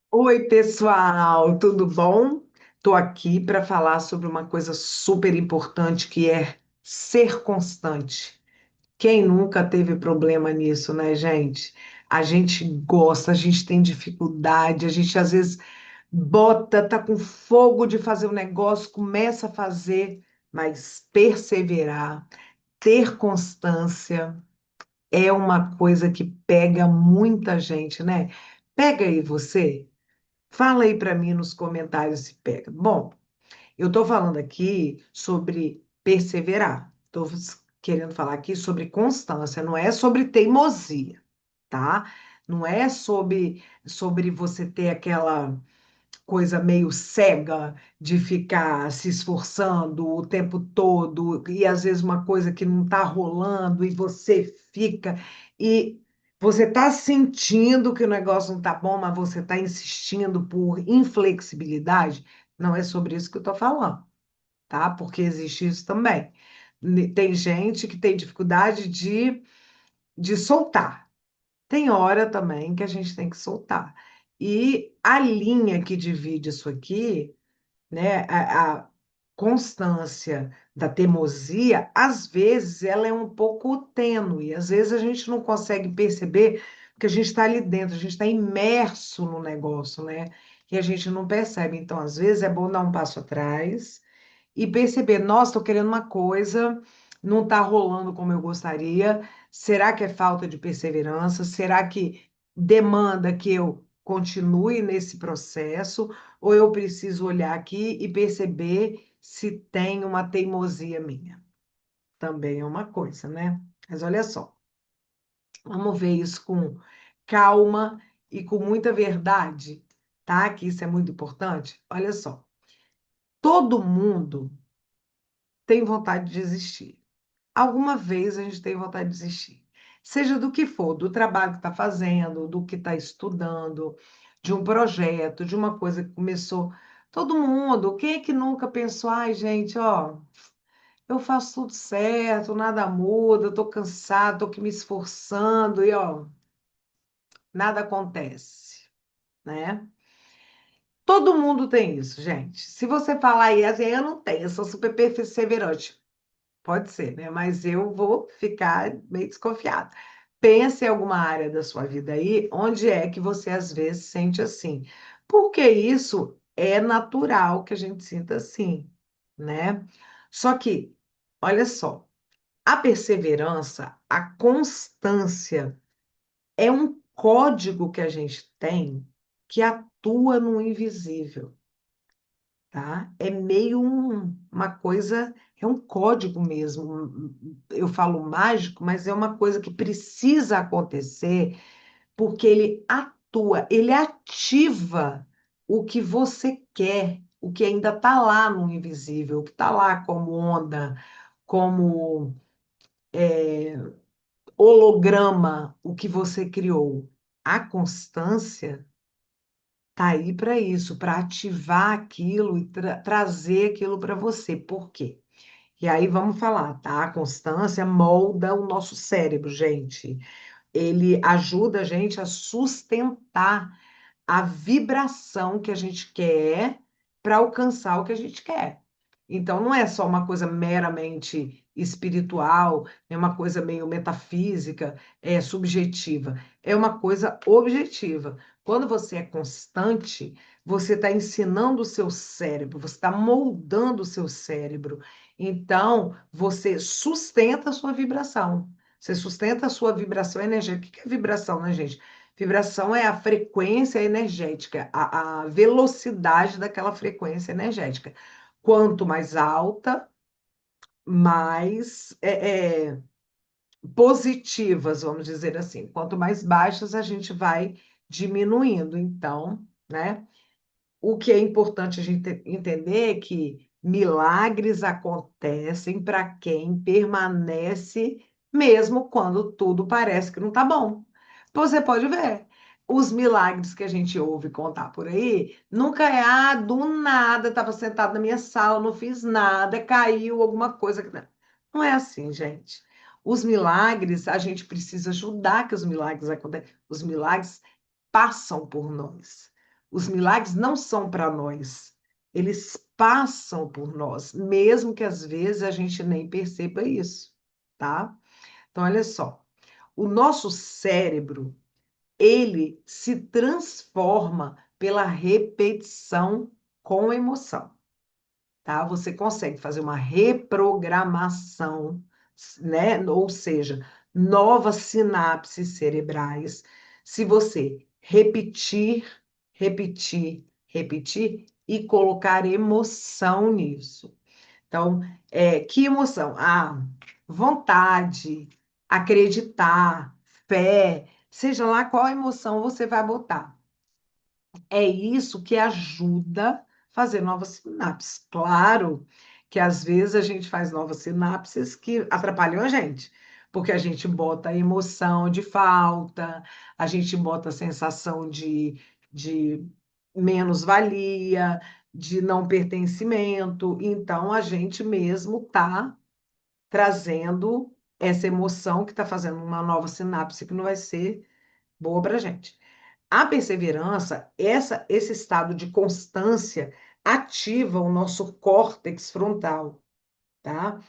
Oi, pessoal, tudo bom? Estou aqui para falar sobre uma coisa super importante que é ser constante. Quem nunca teve problema nisso, né, gente? A gente gosta, a gente tem dificuldade, a gente às vezes tá com fogo de fazer o negócio, começa a fazer, mas perseverar, ter constância é uma coisa que pega muita gente, né? Pega aí você. Fala aí para mim nos comentários se pega. Bom, eu estou falando aqui sobre perseverar. Estou querendo falar aqui sobre constância, não é sobre teimosia, tá? Não é sobre você ter aquela coisa meio cega de ficar se esforçando o tempo todo e às vezes uma coisa que não está rolando e você fica e você está sentindo que o negócio não está bom, mas você está insistindo por inflexibilidade. Não é sobre isso que eu estou falando, tá? Porque existe isso também. Tem gente que tem dificuldade de soltar. Tem hora também que a gente tem que soltar. E a linha que divide isso aqui, né, a constância da teimosia, às vezes ela é um pouco tênue, às vezes a gente não consegue perceber porque a gente está ali dentro, a gente está imerso no negócio, né? E a gente não percebe. Então, às vezes é bom dar um passo atrás e perceber, nossa, estou querendo uma coisa, não está rolando como eu gostaria. Será que é falta de perseverança? Será que demanda que eu continue nesse processo? Ou eu preciso olhar aqui e perceber se tem uma teimosia minha? Também é uma coisa, né? Mas olha só, vamos ver isso com calma e com muita verdade, tá? Que isso é muito importante. Olha só, todo mundo tem vontade de desistir. Alguma vez a gente tem vontade de desistir. Seja do que for, do trabalho que está fazendo, do que está estudando, de um projeto, de uma coisa que começou. Todo mundo, quem é que nunca pensou, ai, gente, ó, eu faço tudo certo, nada muda, eu estou cansado, estou aqui me esforçando e, ó, nada acontece, né? Todo mundo tem isso, gente. Se você falar aí, assim, eu não tenho, eu sou super perseverante. Pode ser, né? Mas eu vou ficar meio desconfiada. Pense em alguma área da sua vida aí, onde é que você às vezes sente assim. Porque isso é natural que a gente sinta assim, né? Só que, olha só, a perseverança, a constância é um código que a gente tem que atua no invisível, tá? É meio uma coisa, é um código mesmo. Eu falo mágico, mas é uma coisa que precisa acontecer porque ele atua, ele ativa o que você quer, o que ainda está lá no invisível, o que está lá como onda, como holograma, o que você criou. A constância tá aí para isso, para ativar aquilo e trazer aquilo para você. Por quê? E aí vamos falar, tá? A constância molda o nosso cérebro, gente. Ele ajuda a gente a sustentar a vibração que a gente quer para alcançar o que a gente quer. Então, não é só uma coisa meramente espiritual, é uma coisa meio metafísica, é subjetiva, é uma coisa objetiva. Quando você é constante, você está ensinando o seu cérebro, você está moldando o seu cérebro. Então, você sustenta a sua vibração. Você sustenta a sua vibração energética. O que é vibração, né, gente? Vibração é a frequência energética, a velocidade daquela frequência energética. Quanto mais alta, mais positivas, vamos dizer assim. Quanto mais baixas, a gente vai diminuindo. Então, né? O que é importante a gente entender é que milagres acontecem para quem permanece mesmo quando tudo parece que não está bom. Você pode ver, os milagres que a gente ouve contar por aí, nunca é, do nada, estava sentado na minha sala, não fiz nada, caiu alguma coisa. Não é assim, gente. Os milagres, a gente precisa ajudar que os milagres aconteçam. Os milagres passam por nós. Os milagres não são para nós, eles passam por nós, mesmo que às vezes a gente nem perceba isso, tá? Então, olha só, o nosso cérebro, ele se transforma pela repetição com emoção, tá? Você consegue fazer uma reprogramação, né? Ou seja, novas sinapses cerebrais, se você repetir, repetir, repetir e colocar emoção nisso. Então, que emoção? Ah, vontade, acreditar, fé, seja lá qual emoção você vai botar. É isso que ajuda a fazer novas sinapses. Claro que às vezes a gente faz novas sinapses que atrapalham a gente, porque a gente bota a emoção de falta, a gente bota a sensação de menos-valia, de não pertencimento. Então a gente mesmo está trazendo essa emoção que está fazendo uma nova sinapse que não vai ser boa para a gente. A perseverança, esse estado de constância, ativa o nosso córtex frontal, tá?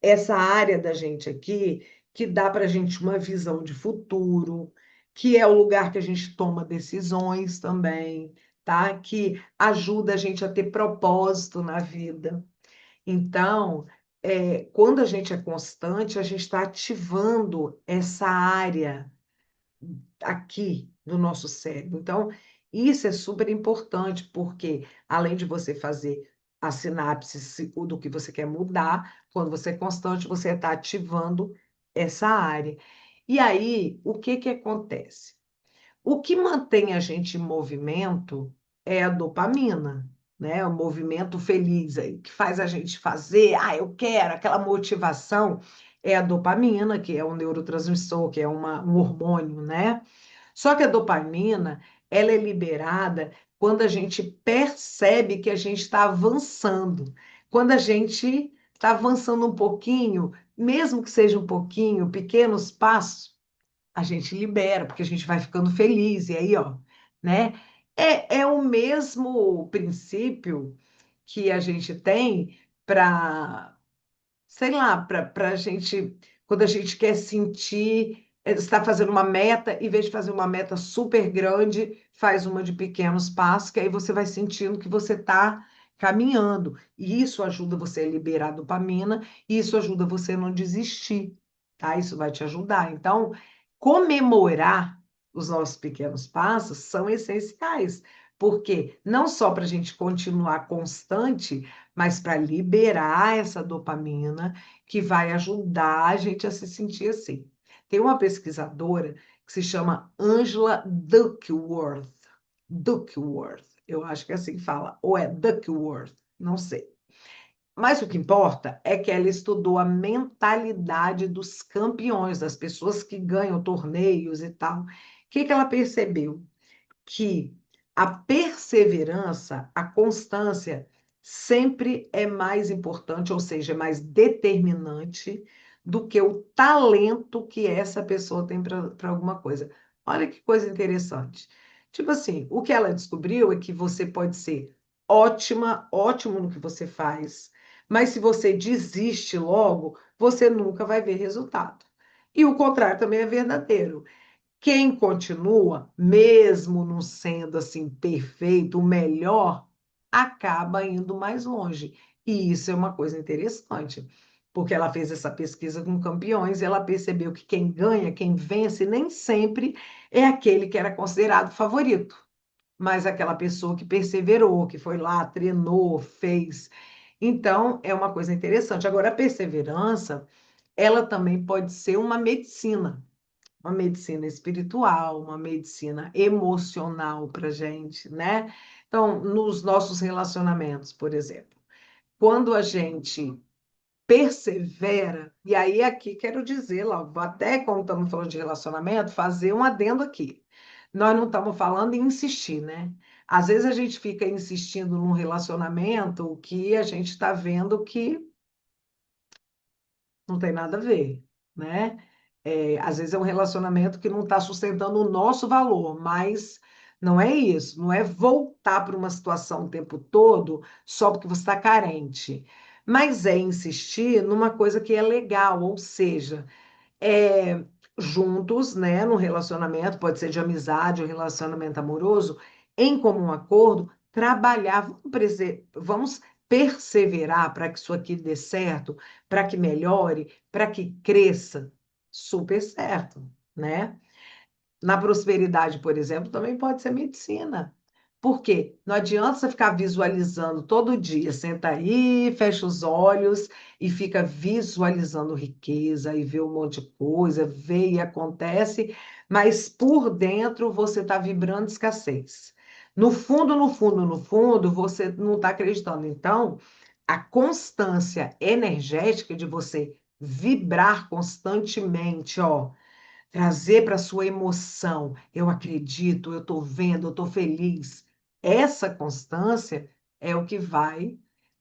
Essa área da gente aqui que dá para a gente uma visão de futuro, que é o lugar que a gente toma decisões também, tá? Que ajuda a gente a ter propósito na vida. Então, quando a gente é constante, a gente está ativando essa área aqui do nosso cérebro. Então, isso é super importante, porque além de você fazer a sinapse do que você quer mudar, quando você é constante, você está ativando essa área. E aí, o que que acontece? O que mantém a gente em movimento é a dopamina, né? O movimento feliz aí, que faz a gente fazer, eu quero, aquela motivação é a dopamina, que é um neurotransmissor, que é um hormônio, né? Só que a dopamina, ela é liberada quando a gente percebe que a gente está avançando. Quando a gente está avançando um pouquinho, mesmo que seja um pouquinho, pequenos passos, a gente libera, porque a gente vai ficando feliz. E aí, ó, né? É o mesmo princípio que a gente tem para sei lá, para a gente, quando a gente quer sentir, está fazendo uma meta, em vez de fazer uma meta super grande, faz uma de pequenos passos, que aí você vai sentindo que você está caminhando. E isso ajuda você a liberar dopamina, e isso ajuda você a não desistir, tá? Isso vai te ajudar. Então, comemorar os nossos pequenos passos são essenciais, porque não só para a gente continuar constante, mas para liberar essa dopamina que vai ajudar a gente a se sentir assim. Tem uma pesquisadora que se chama Angela Duckworth. Duckworth, eu acho que é assim que fala, ou é Duckworth, não sei. Mas o que importa é que ela estudou a mentalidade dos campeões, das pessoas que ganham torneios e tal. O que que ela percebeu? Que a perseverança, a constância, sempre é mais importante, ou seja, é mais determinante do que o talento que essa pessoa tem para alguma coisa. Olha que coisa interessante. Tipo assim, o que ela descobriu é que você pode ser ótima, ótimo no que você faz, mas se você desiste logo, você nunca vai ver resultado. E o contrário também é verdadeiro. Quem continua, mesmo não sendo assim perfeito, o melhor, acaba indo mais longe. E isso é uma coisa interessante, porque ela fez essa pesquisa com campeões e ela percebeu que quem ganha, quem vence, nem sempre é aquele que era considerado favorito, mas aquela pessoa que perseverou, que foi lá, treinou, fez. Então, é uma coisa interessante. Agora, a perseverança, ela também pode ser uma medicina espiritual, uma medicina emocional para a gente, né? Então, nos nossos relacionamentos, por exemplo, quando a gente persevera, e aí aqui quero dizer logo, até quando estamos falando de relacionamento, fazer um adendo aqui. Nós não estamos falando em insistir, né? Às vezes a gente fica insistindo num relacionamento que a gente está vendo que não tem nada a ver, né? Às vezes é um relacionamento que não está sustentando o nosso valor, mas Não é isso, não é voltar para uma situação o tempo todo só porque você está carente, mas é insistir numa coisa que é legal, ou seja, é, juntos, né, num relacionamento, pode ser de amizade ou relacionamento amoroso, em comum acordo, trabalhar, vamos perseverar para que isso aqui dê certo, para que melhore, para que cresça, super certo, né? Na prosperidade, por exemplo, também pode ser medicina. Por quê? Não adianta você ficar visualizando todo dia. Senta aí, fecha os olhos e fica visualizando riqueza e vê um monte de coisa, vê e acontece, mas por dentro você está vibrando escassez. No fundo, no fundo, no fundo, você não está acreditando. Então, a constância energética de você vibrar constantemente, ó, trazer para sua emoção, eu acredito, eu estou vendo, eu estou feliz. Essa constância é o que vai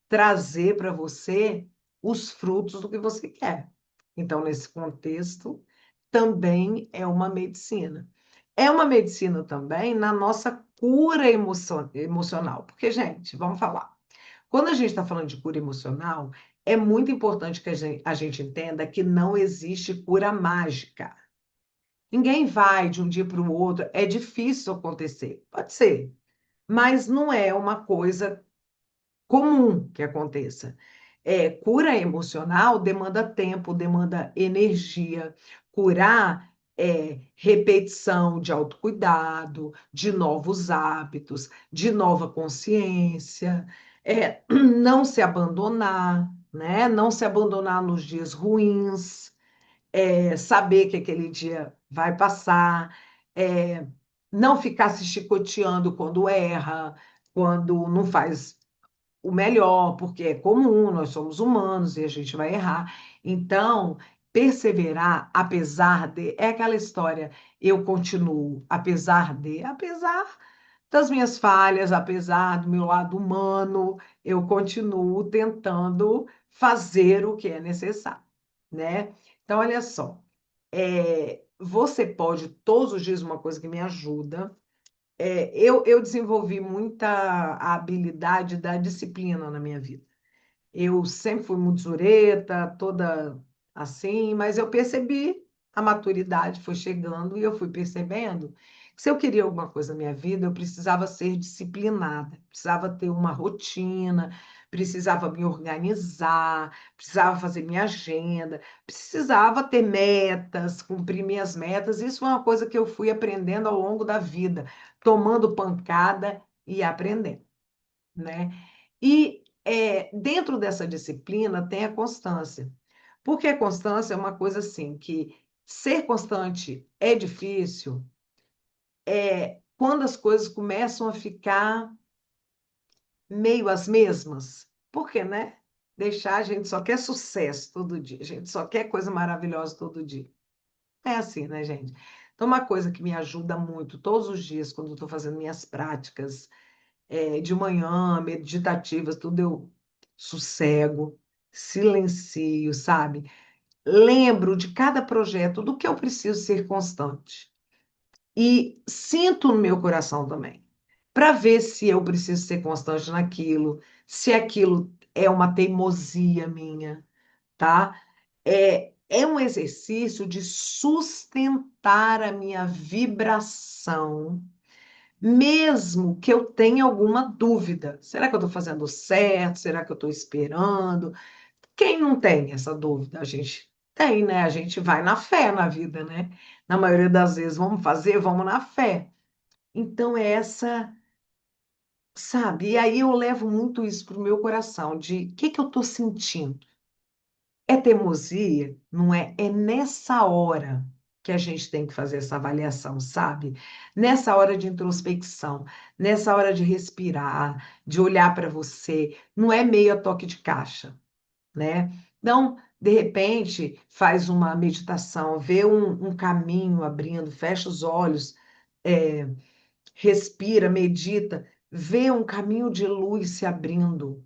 trazer para você os frutos do que você quer. Então, nesse contexto, também é uma medicina. É uma medicina também na nossa cura emocional. Porque, gente, vamos falar. Quando a gente está falando de cura emocional, é muito importante que a gente entenda que não existe cura mágica. Ninguém vai de um dia para o outro, é difícil acontecer. Pode ser, mas não é uma coisa comum que aconteça. Cura emocional demanda tempo, demanda energia. Curar é repetição de autocuidado, de novos hábitos, de nova consciência, não se abandonar, né? Não se abandonar nos dias ruins, saber que aquele dia vai passar, é, não ficar se chicoteando quando erra, quando não faz o melhor, porque é comum, nós somos humanos e a gente vai errar. Então, perseverar, apesar de, é aquela história, eu continuo, apesar das minhas falhas, apesar do meu lado humano, eu continuo tentando fazer o que é necessário, né? Então, olha só, você pode, todos os dias, uma coisa que me ajuda, eu desenvolvi muita a habilidade da disciplina na minha vida. Eu sempre fui muito zureta, toda assim, mas eu percebi, a maturidade foi chegando e eu fui percebendo que se eu queria alguma coisa na minha vida, eu precisava ser disciplinada, precisava ter uma rotina, precisava me organizar, precisava fazer minha agenda, precisava ter metas, cumprir minhas metas. Isso é uma coisa que eu fui aprendendo ao longo da vida, tomando pancada e aprendendo, né? E dentro dessa disciplina tem a constância. Porque a constância é uma coisa assim, que ser constante é difícil quando as coisas começam a ficar meio as mesmas. Por quê, né? Deixar a gente só quer sucesso todo dia, a gente só quer coisa maravilhosa todo dia. É assim, né, gente? Então, uma coisa que me ajuda muito todos os dias, quando eu estou fazendo minhas práticas de manhã, meditativas, tudo eu sossego, silencio, sabe? Lembro de cada projeto do que eu preciso ser constante. E sinto no meu coração também, para ver se eu preciso ser constante naquilo, se aquilo é uma teimosia minha, tá? É um exercício de sustentar a minha vibração mesmo que eu tenha alguma dúvida. Será que eu estou fazendo certo? Será que eu estou esperando? Quem não tem essa dúvida? A gente tem, né? A gente vai na fé na vida, né? Na maioria das vezes, vamos fazer, vamos na fé. Então, é essa, sabe? E aí eu levo muito isso para o meu coração, de o que que eu estou sentindo? É teimosia? Não é? É nessa hora que a gente tem que fazer essa avaliação, sabe? Nessa hora de introspecção, nessa hora de respirar, de olhar para você, não é meio a toque de caixa, né? Então, de repente, faz uma meditação, vê um caminho abrindo, fecha os olhos, é, respira, medita, vê um caminho de luz se abrindo.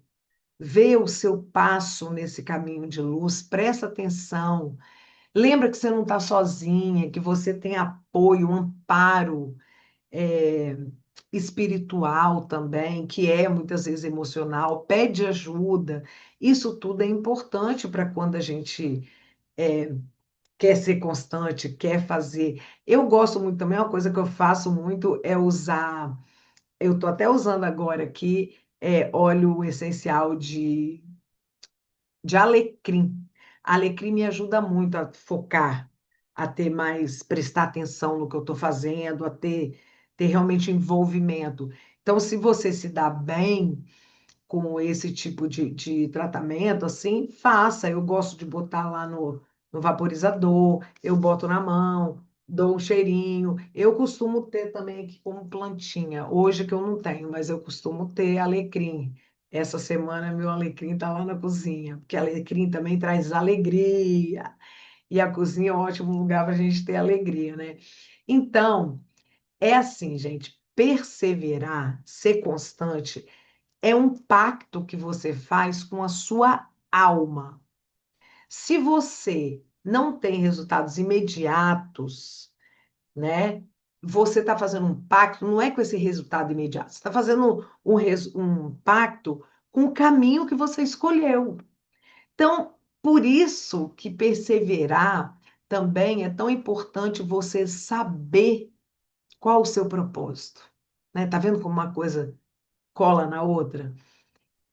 Vê o seu passo nesse caminho de luz, presta atenção. Lembra que você não está sozinha, que você tem apoio, amparo, espiritual também, que é muitas vezes emocional, pede ajuda. Isso tudo é importante para quando a gente quer ser constante, quer fazer. Eu gosto muito também, uma coisa que eu faço muito é usar, eu estou até usando agora aqui, óleo essencial de alecrim. Alecrim me ajuda muito a focar, a ter mais, prestar atenção no que eu estou fazendo, ter realmente envolvimento. Então, se você se dá bem com esse tipo de tratamento, assim, faça. Eu gosto de botar lá no vaporizador, eu boto na mão, dou um cheirinho. Eu costumo ter também aqui como plantinha. Hoje que eu não tenho, mas eu costumo ter alecrim. Essa semana meu alecrim está lá na cozinha, porque alecrim também traz alegria. E a cozinha é um ótimo lugar para a gente ter alegria, né? Então, é assim, gente, perseverar, ser constante é um pacto que você faz com a sua alma. Se você não tem resultados imediatos, né? Você está fazendo um pacto, não é com esse resultado imediato, você está fazendo um pacto com o caminho que você escolheu. Então, por isso que perseverar também é tão importante você saber qual o seu propósito. Né? Tá vendo como uma coisa cola na outra?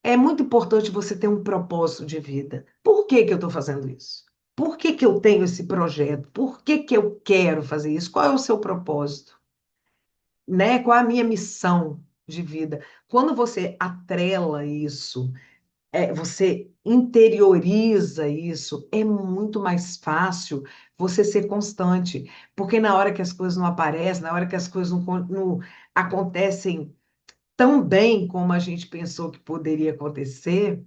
É muito importante você ter um propósito de vida. Por que que eu estou fazendo isso? Por que que eu tenho esse projeto? Por que que eu quero fazer isso? Qual é o seu propósito? Né? Qual é a minha missão de vida? Quando você atrela isso, você interioriza isso, é muito mais fácil você ser constante. Porque na hora que as coisas não aparecem, na hora que as coisas não acontecem tão bem como a gente pensou que poderia acontecer,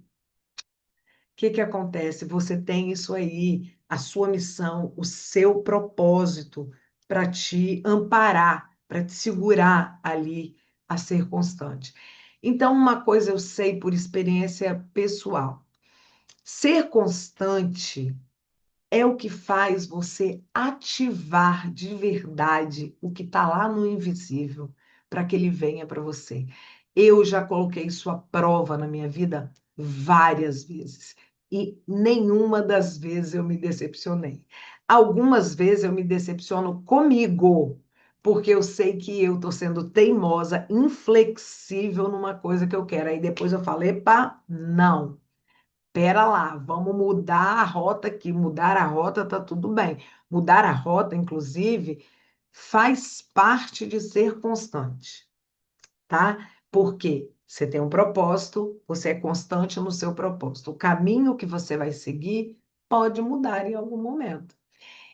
que acontece? Você tem isso aí, a sua missão, o seu propósito para te amparar, para te segurar ali a ser constante. Então, uma coisa eu sei por experiência pessoal: ser constante é o que faz você ativar de verdade o que está lá no invisível para que ele venha para você. Eu já coloquei isso à prova na minha vida várias vezes e nenhuma das vezes eu me decepcionei. Algumas vezes eu me decepciono comigo, porque eu sei que eu estou sendo teimosa, inflexível numa coisa que eu quero. Aí depois eu falei, epa, não. Pera lá, vamos mudar a rota aqui. Mudar a rota tá tudo bem. Mudar a rota, inclusive, faz parte de ser constante, tá? Porque você tem um propósito, você é constante no seu propósito. O caminho que você vai seguir pode mudar em algum momento.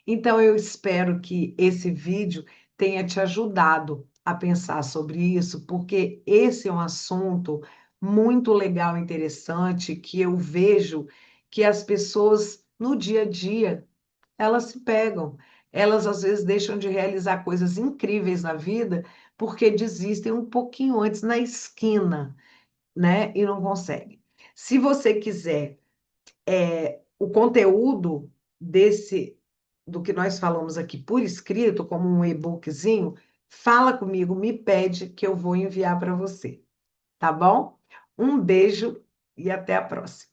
Então, eu espero que esse vídeo tenha te ajudado a pensar sobre isso, porque esse é um assunto muito legal, interessante, que eu vejo que as pessoas no dia a dia, elas se pegam. Elas às vezes deixam de realizar coisas incríveis na vida porque desistem um pouquinho antes na esquina, né? E não conseguem. Se você quiser o conteúdo desse do que nós falamos aqui por escrito, como um e-bookzinho, fala comigo, me pede que eu vou enviar para você, tá bom? Um beijo e até a próxima.